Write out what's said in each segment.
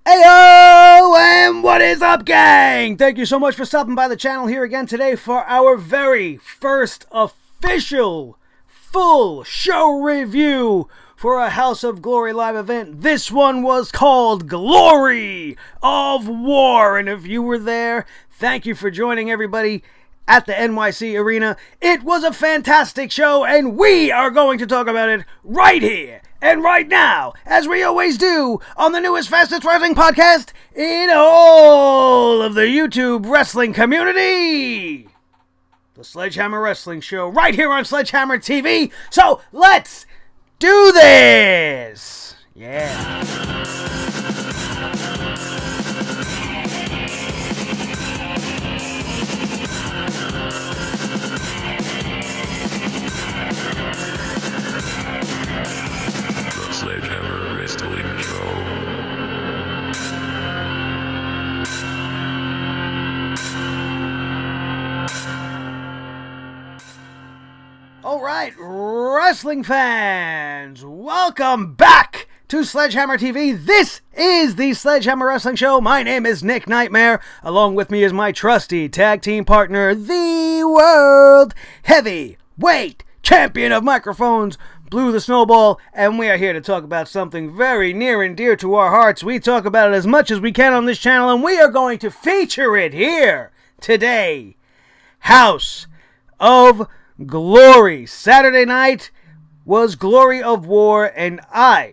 Heyo, and what is up, gang? Thank you so much for stopping by the channel here again today for our very first official full show review for a House of Glory live event. This one was called Glory of War, and if you were there, thank you for joining everybody at the NYC Arena. It was a fantastic show, and we are going to talk about it right here and right now, as we always do on the newest, fastest wrestling podcast in all of the YouTube wrestling community. The Sledgehammer Wrestling Show, right here on Sledgehammer TV. So, let's do this! Yeah. Sledgehammer Wrestling Show. Alright, wrestling fans, welcome back to Sledgehammer TV. This is the Sledgehammer Wrestling Show. My name is Nick Nightmare. Along with me is my trusty tag team partner, the World Heavyweight Champion of Microphones, Blue the Snowball, and we are here to talk about something very near and dear to our hearts. We talk about it as much as we can on this channel, and we are going to feature it here today. House of Glory. Saturday night was Glory of War, and I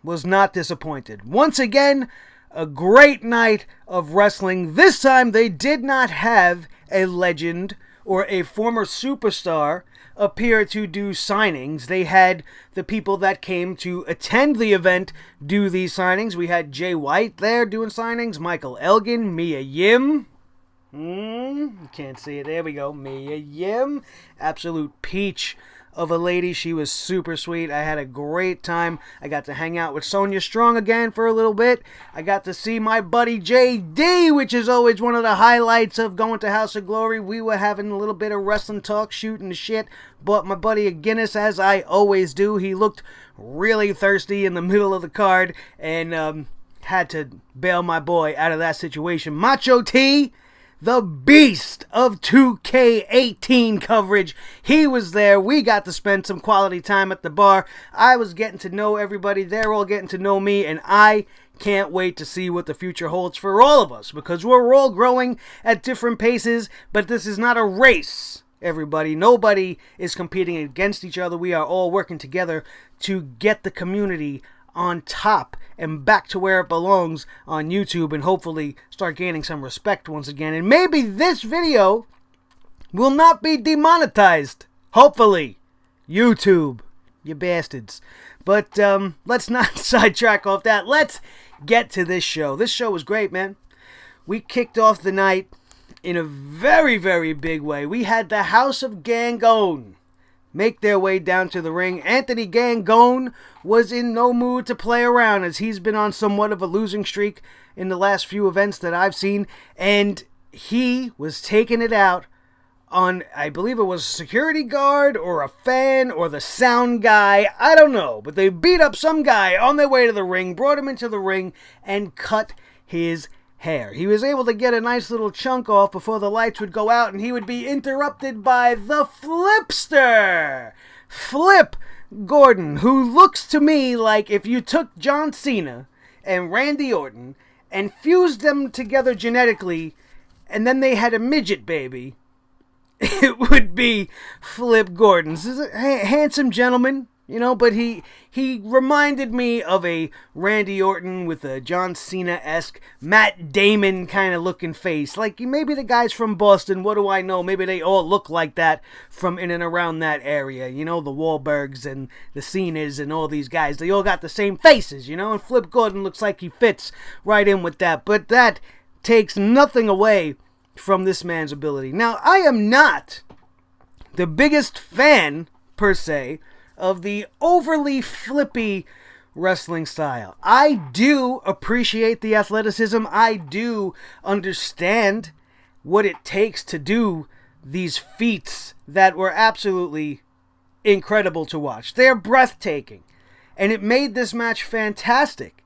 was not disappointed. Once again, a great night of wrestling. This time, they did not have a legend or a former superstar appear to do signings. They had the people that came to attend the event do these signings. We had Jay White there doing signings, Michael Elgin, Mia Yim. You can't see it. There we go. Mia Yim. Absolute peach of a lady. She was super sweet. I had a great time. I got to hang out with Sonya Strong again for a little bit. I got to see my buddy JD, which is always one of the highlights of going to House of Glory. We were having a little bit of wrestling talk, shooting the shit. But my buddy a Guinness, as I always do. He looked really thirsty in the middle of the card and had to bail my boy out of that situation. Macho T, the beast of 2K18 coverage. He was there. We got to spend some quality time at the bar. I was getting to know everybody. They're all getting to know me. And I can't wait to see what the future holds for all of us. Because we're all growing at different paces. But this is not a race, everybody. Nobody is competing against each other. We are all working together to get the community on top and back to where it belongs on YouTube, and hopefully start gaining some respect once again. And maybe this video will not be demonetized. Hopefully. YouTube, you bastards. But let's not sidetrack off that. Let's get to this show. This show was great, man. We kicked off the night in a very, very big way. We had the House of Gangone make their way down to the ring. Anthony Gangone was in no mood to play around, as he's been on somewhat of a losing streak in the last few events that I've seen, and he was taking it out on, I believe it was a security guard or a fan or the sound guy, I don't know, but they beat up some guy on their way to the ring, brought him into the ring, and cut his hair. He was able to get a nice little chunk off before the lights would go out, and he would be interrupted by the Flipster, Flip Gordon, who looks to me like if you took John Cena and Randy Orton and fused them together genetically, and then they had a midget baby, it would be Flip Gordon. This is a handsome gentleman, you know, but he reminded me of a Randy Orton with a John Cena-esque, Matt Damon kind of looking face. Like, maybe the guys from Boston, what do I know? Maybe they all look like that from in and around that area. You know, the Wahlbergs and the Cenas and all these guys. They all got the same faces, you know, and Flip Gordon looks like he fits right in with that. But that takes nothing away from this man's ability. Now, I am not the biggest fan, per se, of the overly flippy wrestling style. I do appreciate the athleticism. I do understand what it takes to do these feats that were absolutely incredible to watch. They're breathtaking. And it made this match fantastic.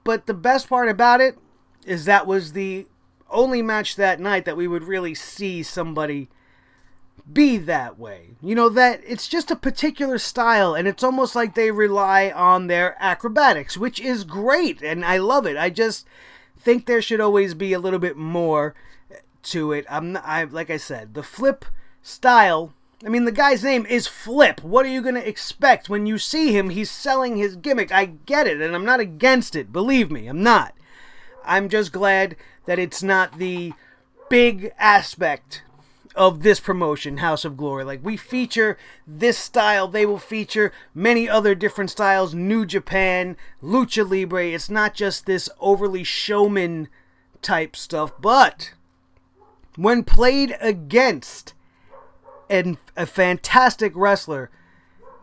But the best part about it is that was the only match that night that we would really see somebody be that way. You know, that it's just a particular style, and it's almost like they rely on their acrobatics, which is great, and I love it. I just think there should always be a little bit more to it. Like I said, the Flip style, I mean, the guy's name is Flip. What are you going to expect? When you see him, he's selling his gimmick. I get it, and I'm not against it. Believe me, I'm not. I'm just glad that it's not the big aspect of this promotion, House of Glory. Like, we feature this style, they will feature many other different styles, New Japan, Lucha Libre. It's not just this overly showman type stuff, but when played against a fantastic wrestler,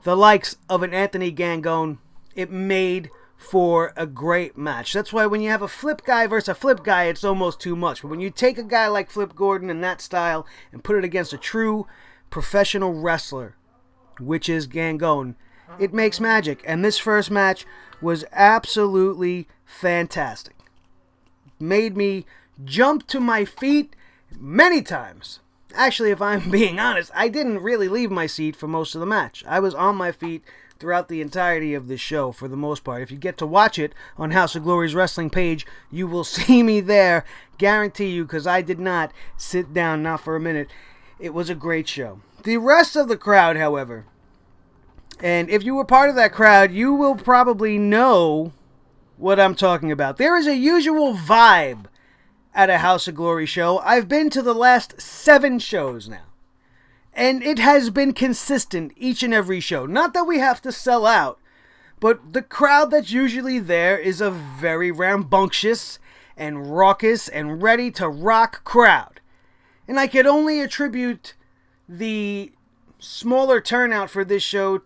the likes of an Anthony Gangone, it made for a great match. That's why when you have a Flip guy versus a Flip guy, it's almost too much. But when you take a guy like Flip Gordon in that style and put it against a true professional wrestler, which is Gangone, it makes magic. And this first match was absolutely fantastic. Made me jump to my feet many times. Actually, if I'm being honest, I didn't really leave my seat for most of the match. I was on my feet throughout the entirety of the show for the most part. If you get to watch it on House of Glory's wrestling page, you will see me there. Guarantee you, because I did not sit down, not for a minute. It was a great show. The rest of the crowd, however, and if you were part of that crowd, you will probably know what I'm talking about. There is a usual vibe at a House of Glory show. I've been to the last 7 shows now, and it has been consistent each and every show. Not that we have to sell out, but the crowd that's usually there is a very rambunctious and raucous and ready to rock crowd. And I could only attribute the smaller turnout for this show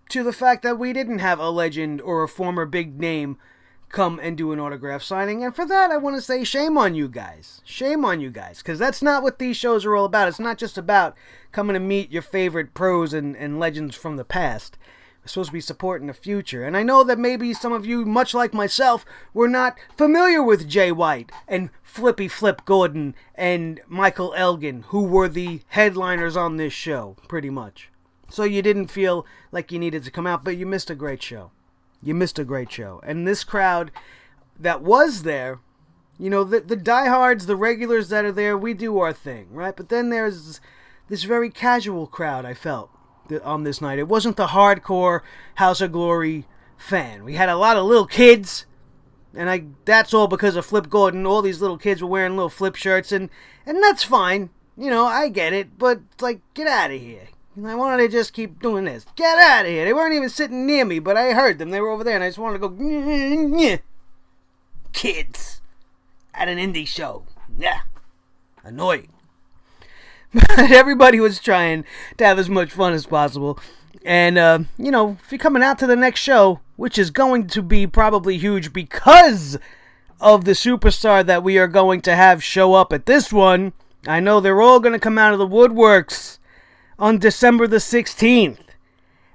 to the fact that we didn't have a legend or a former big name come and do an autograph signing. And for that, I want to say shame on you guys. Shame on you guys. Because that's not what these shows are all about. It's not just about coming to meet your favorite pros and legends from the past. We're supposed to be supporting the future. And I know that maybe some of you, much like myself, were not familiar with Jay White and Flippy Flip Gordon and Michael Elgin, who were the headliners on this show, pretty much. So you didn't feel like you needed to come out, but you missed a great show. You missed a great show. And this crowd that was there, you know, the diehards, the regulars that are there, we do our thing, right? But then there's this very casual crowd I felt on this night. It wasn't the hardcore House of Glory fan. We had a lot of little kids, and that's all because of Flip Gordon. All these little kids were wearing little Flip shirts, and that's fine. You know, I get it, but, like, get out of here. I wanted to just keep doing this. Get out of here. They weren't even sitting near me, but I heard them. They were over there, and I just wanted to go, nyeh. Kids at an indie show. Yeah. Annoying. But everybody was trying to have as much fun as possible. And, you know, if you're coming out to the next show, which is going to be probably huge because of the superstar that we are going to have show up at this one, I know they're all going to come out of the woodworks on December the 16th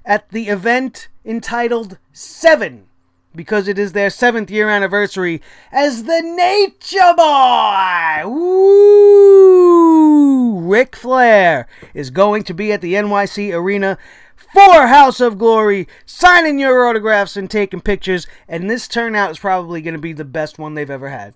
at the event entitled 7, because it is their 7th year anniversary as the Nature Boy. Woo! Ric Flair is going to be at the NYC Arena for House of Glory, signing your autographs and taking pictures, and this turnout is probably going to be the best one they've ever had.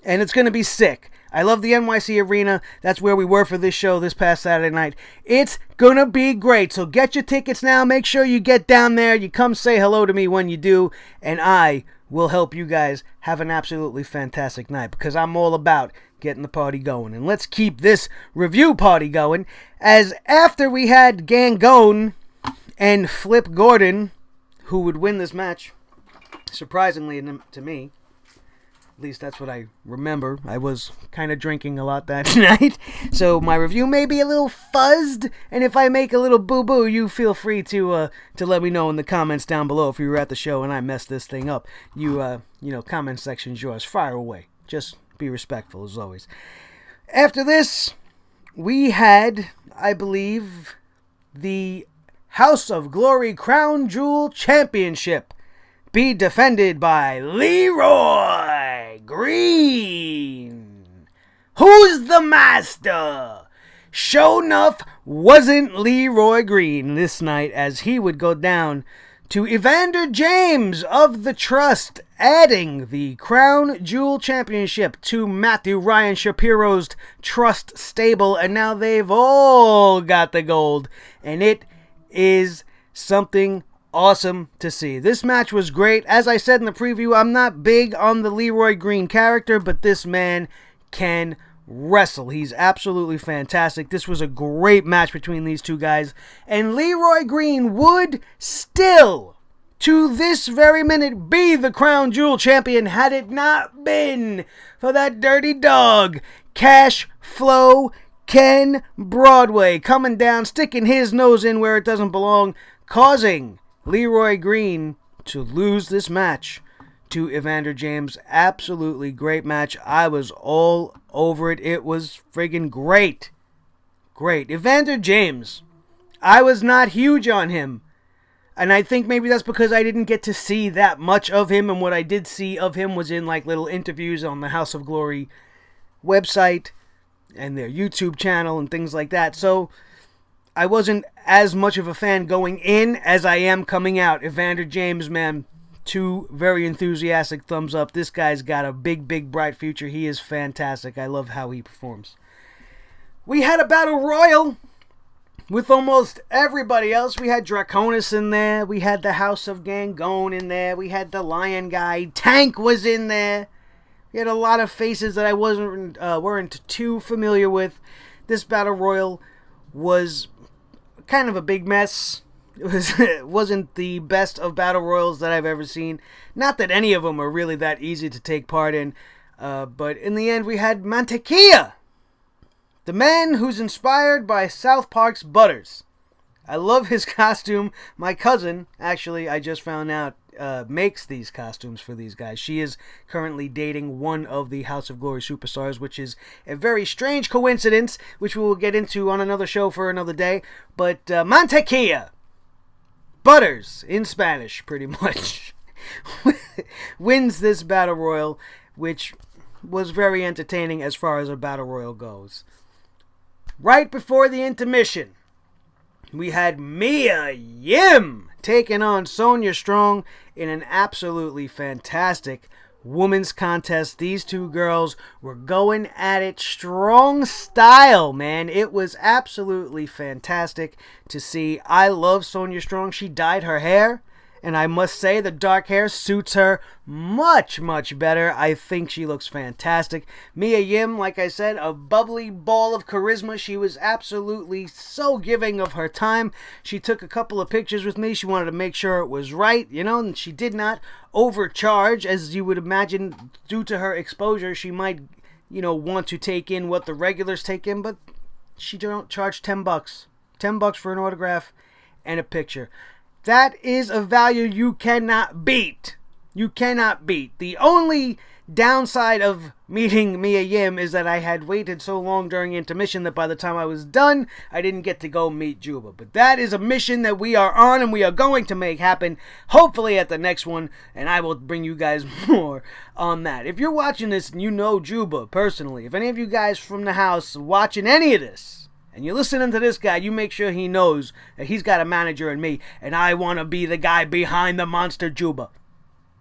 And it's going to be sick. I love the NYC Arena. That's where we were for this show this past Saturday night. It's going to be great. So get your tickets now. Make sure you get down there. You come say hello to me when you do. And I will help you guys have an absolutely fantastic night, because I'm all about getting the party going. And let's keep this review party going, as after we had Gangone and Flip Gordon, who would win this match, surprisingly to me. At least that's what I remember. I was kind of drinking a lot that night, so my review may be a little fuzzed, and if I make a little boo-boo, you feel free to let me know in the comments down below if you were at the show and I messed this thing up. You know, comment section's yours. Fire away. Just be respectful, as always. After this, we had, I believe, the House of Glory Crown Jewel Championship be defended by Leroy Green. Who's the master? Sure enough, wasn't Leroy Green this night, as he would go down to Evander James of the Trust, adding the Crown Jewel Championship to Matthew Ryan Shapiro's Trust stable, and now they've all got the gold, and it is something awesome to see. This match was great. As I said in the preview, I'm not big on the Leroy Green character, but this man can wrestle. He's absolutely fantastic. This was a great match between these two guys, and Leroy Green would still, to this very minute, be the Crown Jewel champion had it not been for that dirty dog, Cash Flow Ken Broadway, coming down, sticking his nose in where it doesn't belong, causing Leroy Green to lose this match to Evander James. Absolutely great match. I was all over it. It was friggin' great. Great. Evander James, I was not huge on him. And I think maybe that's because I didn't get to see that much of him. And what I did see of him was in like little interviews on the House of Glory website and their YouTube channel and things like that. So I wasn't as much of a fan going in as I am coming out. Evander James, man, two very enthusiastic thumbs up. This guy's got a big, big, bright future. He is fantastic. I love how he performs. We had a battle royal with almost everybody else. We had Draconis in there. We had the House of Gangone in there. We had the Lion guy. Tank was in there. We had a lot of faces that I weren't too familiar with. This battle royal was kind of a big mess. It wasn't the best of battle royals that I've ever seen. Not that any of them are really that easy to take part in. But in the end, we had Mantequilla, the man who's inspired by South Park's Butters. I love his costume. My cousin, actually, I just found out, makes these costumes for these guys. She is currently dating one of the House of Glory superstars, which is a very strange coincidence, which we will get into on another show for another day. But Mantequilla, Butters in Spanish, pretty much, wins this battle royal, which was very entertaining as far as a battle royal goes. Right before the intermission, we had Mia Yim taking on Sonya Strong in an absolutely fantastic women's contest. These two girls were going at it strong style, man. It was absolutely fantastic to see. I love Sonya Strong. She dyed her hair, and I must say the dark hair suits her much, much better. I think she looks fantastic. Mia Yim, like I said, a bubbly ball of charisma. She was absolutely so giving of her time. She took a couple of pictures with me. She wanted to make sure it was right, and she did not overcharge, as you would imagine. Due to her exposure, she might, want to take in what the regulars take in, but she don't charge $10. $10 for an autograph and a picture. That is a value you cannot beat. You cannot beat. The only downside of meeting Mia Yim is that I had waited so long during intermission that by the time I was done, I didn't get to go meet Juba. But that is a mission that we are on and we are going to make happen, hopefully at the next one, and I will bring you guys more on that. If you're watching this and you know Juba personally, if any of you guys from the house watching any of this, and you're listening to this guy, you make sure he knows that he's got a manager in me, and I want to be the guy behind the monster Juba.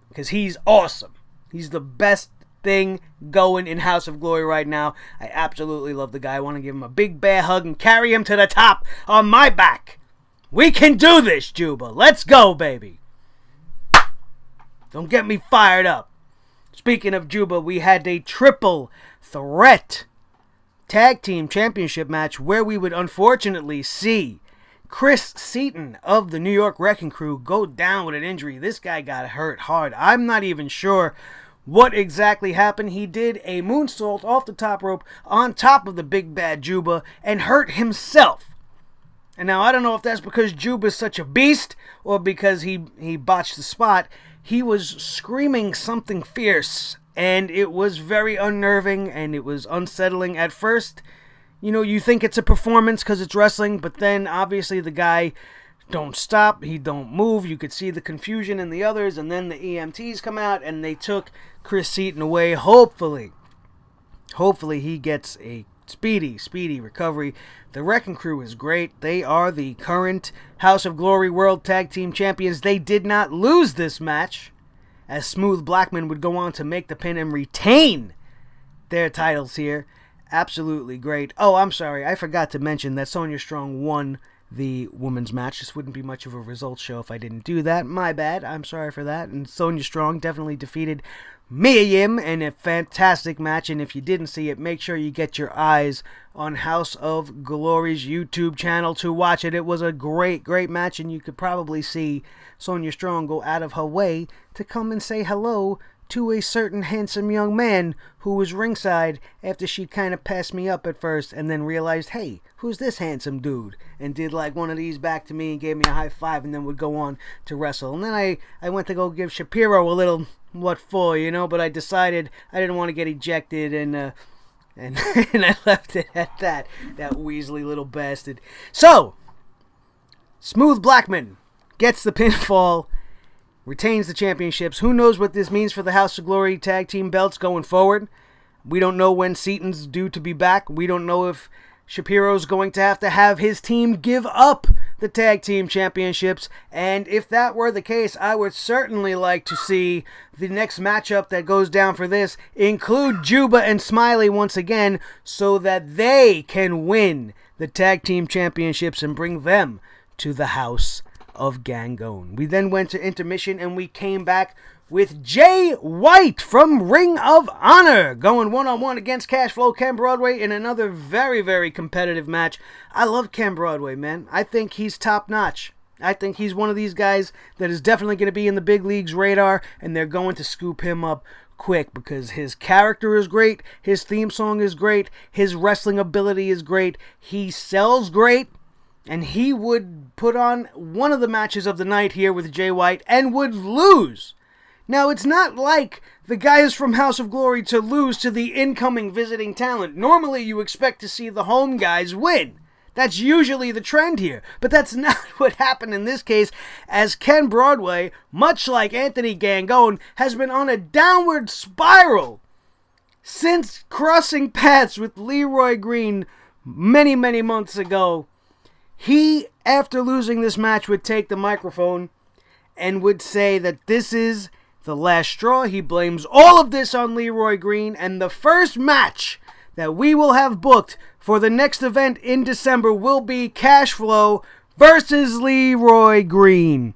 Because he's awesome. He's the best thing going in House of Glory right now. I absolutely love the guy. I want to give him a big bear hug and carry him to the top on my back. We can do this, Juba. Let's go, baby. Don't get me fired up. Speaking of Juba, we had a triple threat tag team championship match where we would unfortunately see Chris Seaton of the New York Wrecking Crew go down with an injury. This guy got hurt hard. I'm not even sure what exactly happened. He did a moonsault off the top rope on top of the big bad Juba and hurt himself. And now I don't know if that's because Juba's such a beast or because he botched the spot. He was screaming something fierce, and it was very unnerving, and it was unsettling at first. You think it's a performance because it's wrestling, but then obviously the guy don't stop. He don't move. You could see the confusion in the others, and then the EMTs come out, and they took Chris Seaton away. Hopefully he gets a speedy recovery. The Wrecking Crew is great. They are the current House of Glory World Tag Team Champions. They did not lose this match, as Smooth Blackman would go on to make the pin and retain their titles here. Absolutely great. Oh, I'm sorry. I forgot to mention that Sonya Strong won the women's match. This wouldn't be much of a results show if I didn't do that. My bad. I'm sorry for that. And Sonya Strong definitely defeated Mia Yim in a fantastic match. And if you didn't see it, make sure you get your eyes on House of Glory's YouTube channel to watch it. It was a great match, and you could probably see Sonya Strong go out of her way to come and say hello to a certain handsome young man who was ringside after she kind of passed me up at first and then realized, hey, who's this handsome dude? And did like one of these back to me and gave me a high five and then would go on to wrestle. And then I went to go give Shapiro a little what for, but I decided I didn't want to get ejected and I left it at that Weasley little bastard. So, Smooth Blackman gets the pinfall, retains the championships. Who knows what this means for the House of Glory tag team belts going forward? We don't know when Seaton's due to be back. We don't know if Shapiro's going to have his team give up the tag team championships. And if that were the case, I would certainly like to see the next matchup that goes down for this include Juba and Smiley once again, so that they can win the tag team championships and bring them to the House of Gangone. We then went to intermission and we came back with Jay White from Ring of Honor going one-on-one against Cashflow Ken Broadway in another very competitive match. I love Ken Broadway, man. I think he's top-notch. I think he's one of these guys that is definitely going to be in the big leagues radar, and they're going to scoop him up quick because his character is great, his theme song is great, his wrestling ability is great, he sells great. And he would put on one of the matches of the night here with Jay White and would lose. Now, it's not like the guys from House of Glory to lose to the incoming visiting talent. Normally, you expect to see the home guys win. That's usually the trend here. But that's not what happened in this case, as Ken Broadway, much like Anthony Gangone, has been on a downward spiral since crossing paths with Leroy Green many months ago. He, after losing this match, would take the microphone and would say that this is the last straw. He blames all of this on Leroy Green, and the first match that we will have booked for the next event in December will be Cashflow versus Leroy Green.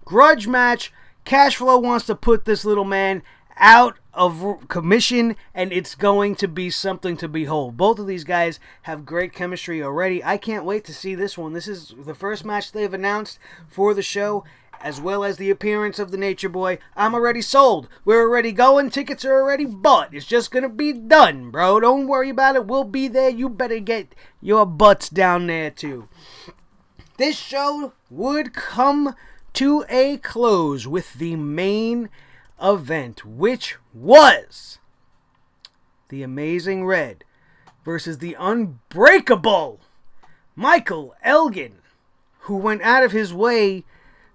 Grudge match. Cashflow wants to put this little man out of commission, and it's going to be something to behold. Both of these guys have great chemistry already. I can't wait to see this one. This is the first match they've announced for the show, as well as the appearance of the Nature Boy. I'm already sold. We're already going. Tickets are already bought. It's just gonna be done, bro. Don't worry about it. We'll be there. You better get your butts down there too. This show would come to a close with the main event, which was the Amazing Red versus the unbreakable Michael Elgin, who went out of his way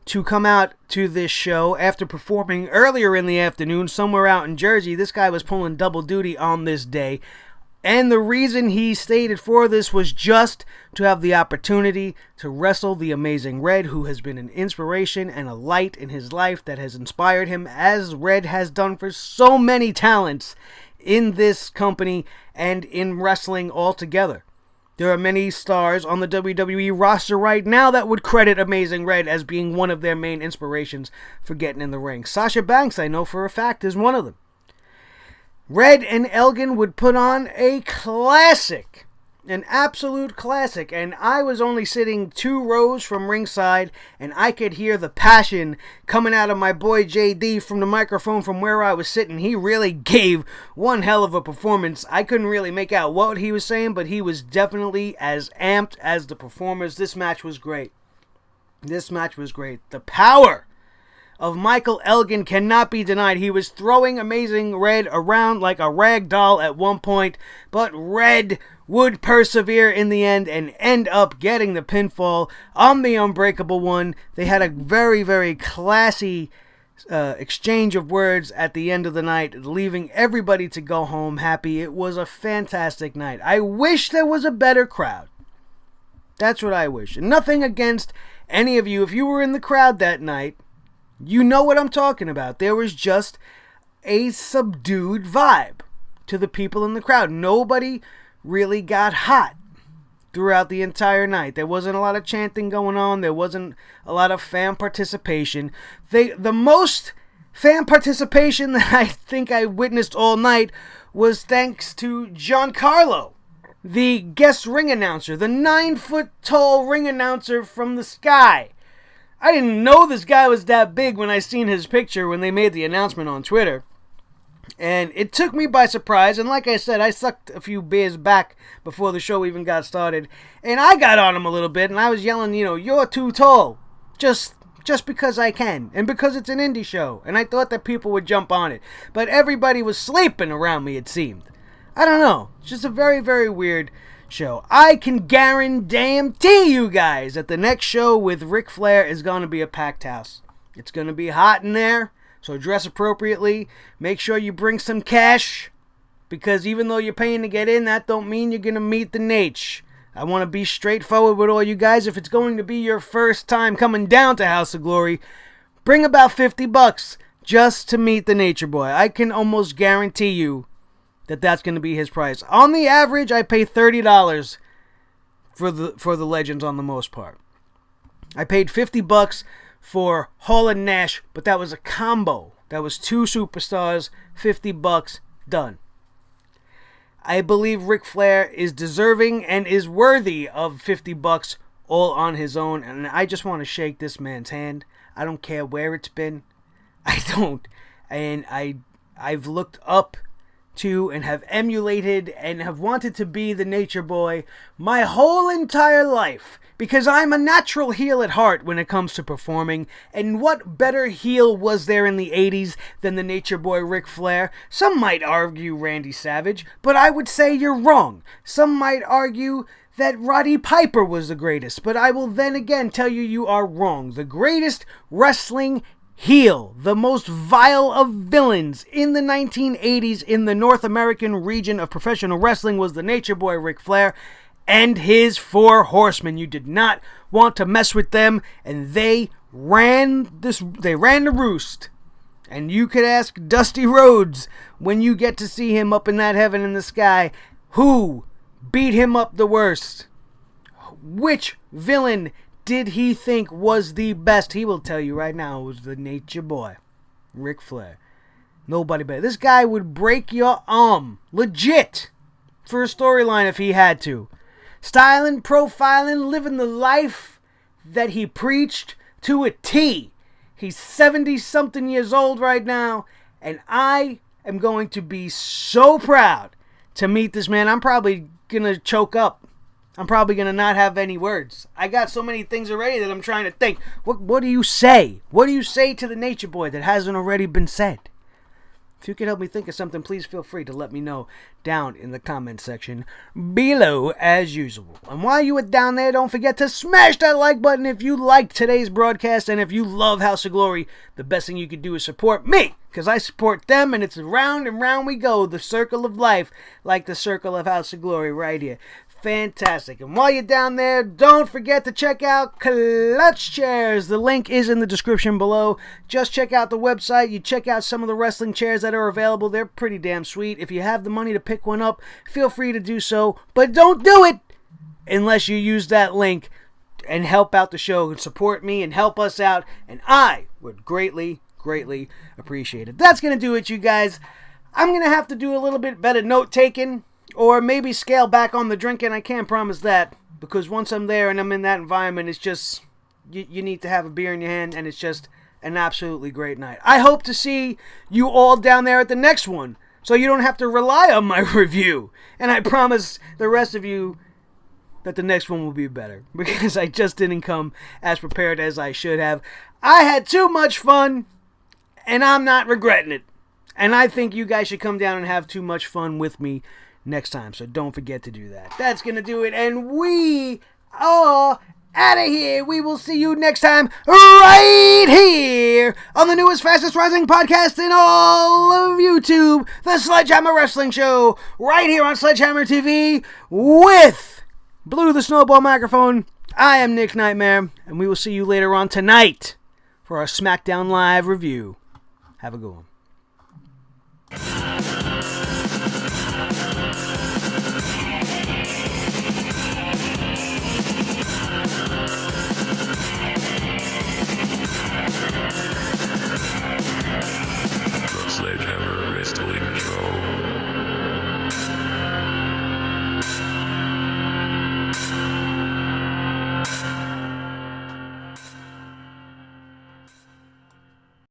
to come out to this show after performing earlier in the afternoon somewhere out in Jersey. This guy was pulling double duty on this day. And the reason he stated for this was just to have the opportunity to wrestle the Amazing Red, who has been an inspiration and a light in his life that has inspired him, as Red has done for so many talents in this company and in wrestling altogether. There are many stars on the WWE roster right now that would credit Amazing Red as being one of their main inspirations for getting in the ring. Sasha Banks, I know for a fact, is one of them. Red and Elgin would put on a classic, an absolute classic, and I was only sitting 2 rows from ringside, and I could hear the passion coming out of my boy JD from the microphone from where I was sitting. He really gave one hell of a performance. I couldn't really make out what he was saying, but he was definitely as amped as the performers. This match was great. This match was great. The power of Michael Elgin cannot be denied. He was throwing Amazing Red around like a rag doll at one point, but Red would persevere in the end and end up getting the pinfall on the Unbreakable One. They had a very, very classy exchange of words at the end of the night, leaving everybody to go home happy. It was a fantastic night. I wish there was a better crowd. That's what I wish. And nothing against any of you. If you were in the crowd that night, you know what I'm talking about. There was just a subdued vibe to the people in the crowd. Nobody really got hot throughout the entire night. There wasn't a lot of chanting going on. There wasn't a lot of fan participation. The most fan participation that I think I witnessed all night was thanks to Giancarlo, the guest ring announcer, the 9-foot-tall ring announcer from the sky. I didn't know this guy was that big when I seen his picture when they made the announcement on Twitter. And it took me by surprise, and like I said, I sucked a few beers back before the show even got started, and I got on him a little bit, and I was yelling, you're too tall, just because I can, and because it's an indie show, and I thought that people would jump on it, but everybody was sleeping around me, it seemed. I don't know, it's just a very, very weird show. I can guarantee you guys that the next show with Ric Flair is going to be a packed house. It's going to be hot in there. So dress appropriately. Make sure you bring some cash. Because even though you're paying to get in, that don't mean you're going to meet the Nate. I want to be straightforward with all you guys. If it's going to be your first time coming down to House of Glory, bring about $50 just to meet the Nature Boy. I can almost guarantee you that that's going to be his price. On the average, I pay $30 for the Legends on the most part. I paid $50 for Hall and Nash, but that was a combo. That was two superstars, $50, done. I believe Ric Flair is deserving and is worthy of $50 all on his own, and I just want to shake this man's hand. I don't care where it's been. I don't. And I've looked up to and have emulated and have wanted to be the Nature Boy my whole entire life, because I'm a natural heel at heart when it comes to performing, and what better heel was there in the 80s than the Nature Boy Ric Flair? Some might argue Randy Savage, but I would say you're wrong. Some might argue that Roddy Piper was the greatest, but I will then again tell you you are wrong. The greatest wrestling heel, the most vile of villains in the 1980s in the North American region of professional wrestling was the Nature Boy Ric Flair and his Four Horsemen. You did not want to mess with them, and they ran the roost. And you could ask Dusty Rhodes when you get to see him up in that heaven in the sky, who beat him up the worst? Which villain did he think was the best? He will tell you right now it was the Nature Boy, Ric Flair. Nobody better. This guy would break your arm, legit, for a storyline if he had to. Styling, profiling, living the life that he preached to a T. He's 70-something years old right now, and I am going to be so proud to meet this man. I'm probably going to choke up. I'm probably going to not have any words. I got so many things already that I'm trying to think. What do you say? What do you say to the Nature Boy that hasn't already been said? If you can help me think of something, please feel free to let me know down in the comment section below as usual. And while you are down there, don't forget to smash that like button if you liked today's broadcast. And if you love House of Glory, the best thing you could do is support me, because I support them, and it's round and round we go, the circle of life, like the circle of House of Glory right here. Fantastic. And while you're down there, don't forget to check out Clutch Chairs. The link is in the description below. Just check out the website. You check out some of the wrestling chairs that are available. They're pretty damn sweet. If you have the money to pick one up, feel free to do so. But don't do it unless you use that link and help out the show and support me and help us out. And I would greatly, greatly appreciate it. That's going to do it, you guys. I'm going to have to do a little bit better note-taking, or maybe scale back on the drinking. I can't promise that, because once I'm there and I'm in that environment, it's just, you need to have a beer in your hand, and it's just an absolutely great night. I hope to see you all down there at the next one, so you don't have to rely on my review. And I promise the rest of you that the next one will be better, because I just didn't come as prepared as I should have. I had too much fun, and I'm not regretting it. And I think you guys should come down and have too much fun with me next time. So don't forget to do that. That's going to do it. And we are out of here. We will see you next time right here on the newest, fastest rising podcast in all of YouTube, the Sledgehammer Wrestling Show, right here on Sledgehammer TV with Blue the Snowball microphone. I am Nick Nightmare, and we will see you later on tonight for our SmackDown Live review. Have a good one.